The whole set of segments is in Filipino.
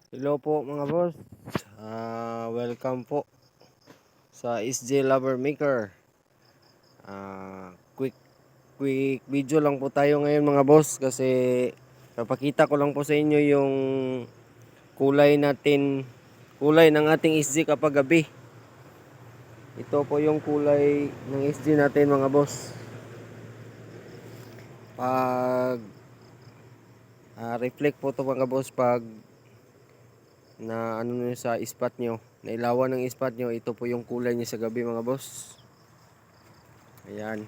Hello po mga boss. Welcome po sa SJ Lover Maker. Quick video lang po tayo ngayon mga boss kasi papakita ko lang po sa inyo yung kulay ng ating SJ kapag gabi. Ito po yung kulay ng SJ natin mga boss. Pag reflect po to mga boss pag na ano nyo sa spot nyo, nailawan ng spot nyo, ito po yung kulay niya sa gabi mga boss. Ayan.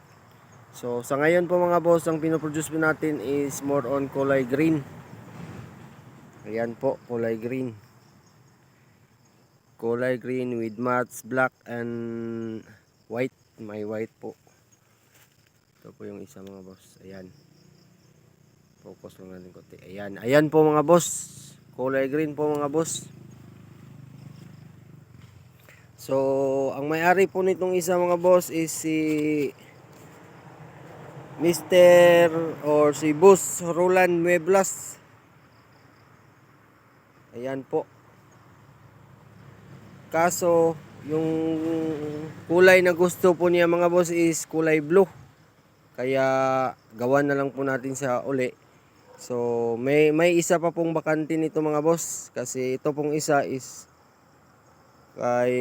So sa ngayon po mga boss, ang pinoproduce po natin is more on kulay green. Ayan po, kulay green. Kulay green with mattes black and white. May white po. Ito po yung isa mga boss. Ayan. Focus lang natin konti. Ayan. Ayan po mga boss. Kulay green po mga boss. So, ang may-ari po nitong isa mga boss is si Mr. or si Boss Roland Mueblas. Ayan po. Kaso, yung kulay na gusto po niya mga boss is kulay blue. Kaya gawan na lang po natin sa uli. So, may isa pa pong bakante nito mga boss. Kasi ito pong isa is kay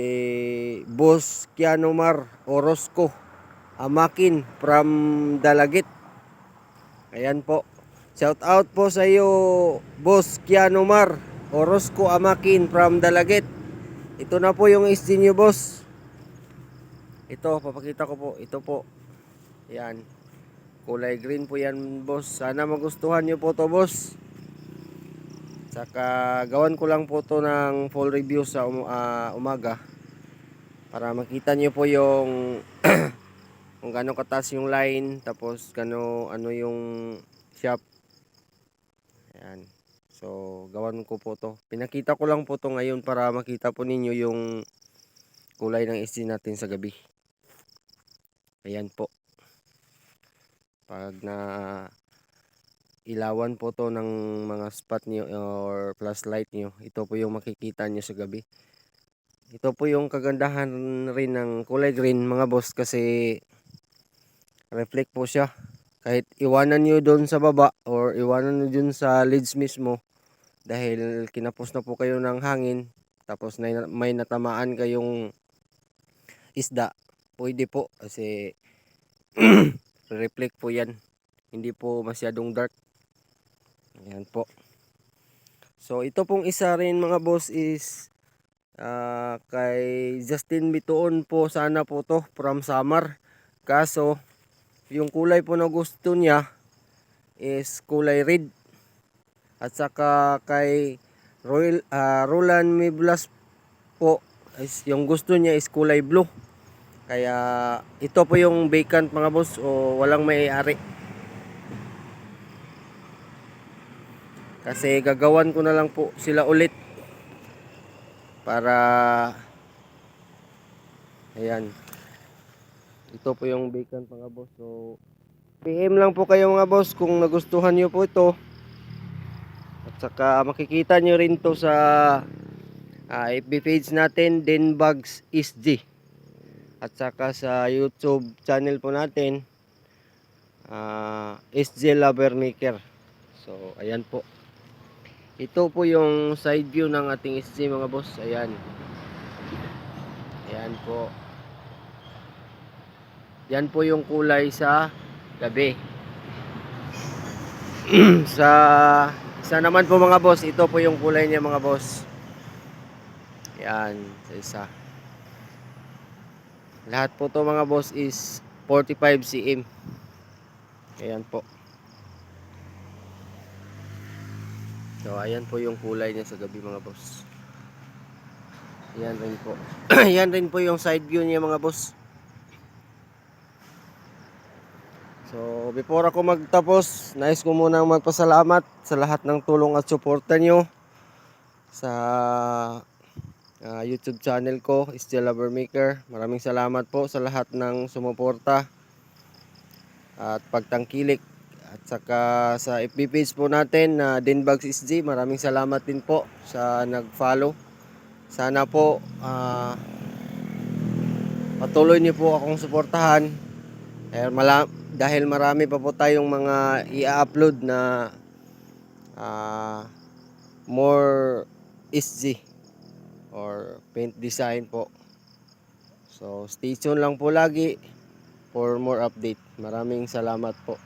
Boss Kianomar Orozco Amakin from Dalagit. Ayan po. Shout out po sa iyo, Boss Kianomar Orozco Amakin from Dalagit. Ito na po yung SG nyo boss. Ito, papakita ko po. Ito po. Yan. Kulay green po yan boss. Sana magustuhan nyo po to boss. Saka gawan ko lang po to ng full review sa umaga. Para makita nyo po yung kung gaano kataas yung line. Tapos ano yung shop. Ayan. So gawan ko po to. Pinakita ko lang po to ngayon para makita po ninyo yung kulay ng SG natin sa gabi. Ayan po. Pag na ilawan po to ng mga spot nyo or flashlight nyo, ito po yung makikita nyo sa gabi. Ito po yung kagandahan rin ng kulay green mga boss kasi reflect po siya. Kahit iwanan nyo doon sa baba or iwanan nyo doon sa leads mismo dahil kinapos na po kayo ng hangin tapos may natamaan kayong isda, pwede po kasi reflect po yan. Hindi po masyadong dark. Ayan po. So ito pong isa rin mga boss is kay Justin Bituon po sana po to from Samar. Kaso yung kulay po na gusto niya is kulay red. At saka kay Roland Miblas po is yung gusto niya is kulay blue. Kaya ito po yung vacant mga boss o walang may-ari. Kasi gagawan ko na lang po sila ulit para ayan. Ito po yung vacant mga boss. So PM lang po kayo mga boss kung nagustuhan niyo po ito. At saka makikita niyo rin to sa FB page natin, Denbugs SG. At saka sa YouTube channel po natin, SG Lover Maker. So ayan po. Ito po yung side view ng ating SG mga boss. Ayan. Ayan po. Yan po yung kulay sa gabi. Sa isa naman po mga boss, ito po yung kulay niya mga boss. Ayan, sa isa. Lahat po to mga boss is 45 cm. Ayan po. So ayan po yung kulay niya sa gabi mga boss. Ayan rin po. Ayan rin po yung side view niya mga boss. So before ako magtapos, nais ko munang magpasalamat sa lahat ng tulong at suporta nyo sa YouTube channel ko, SJ Lover Maker. Maraming salamat po sa lahat ng sumuporta at pagtangkilik At saka sa FB page po natin na Dinbags SG, maraming salamat din po sa nag-follow. Sana po patuloy niyo po akong suportahan. Dahil marami pa po tayong mga i-upload na more SG or paint design po. So stay tuned lang po lagi for more update. Maraming salamat po.